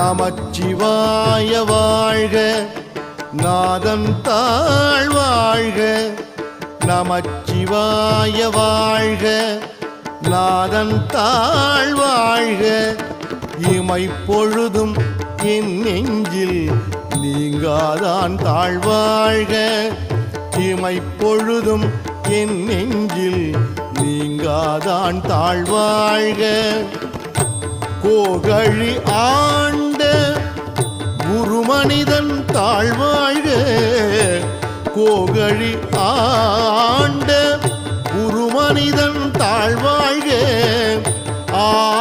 நமச்சிவாய வாழ்க, நாதன் தாழ் வாழ்க. நமச்சிவாய வாழ்க, நாதன் தாழ் வாழ்க. இமைப்பொழுதும் என் நெஞ்சில் நீங்காதான் தாழ்வாழ்க. இமைப்பொழுதும் என் நெஞ்சில் நீங்காதான் தாழ்வாழ்க. கோகழி ஆண்ட குருமனிதன் தாழ்வாழ்க. கோகழி ஆண்ட குருமனிதன் தாழ்வாழ்க.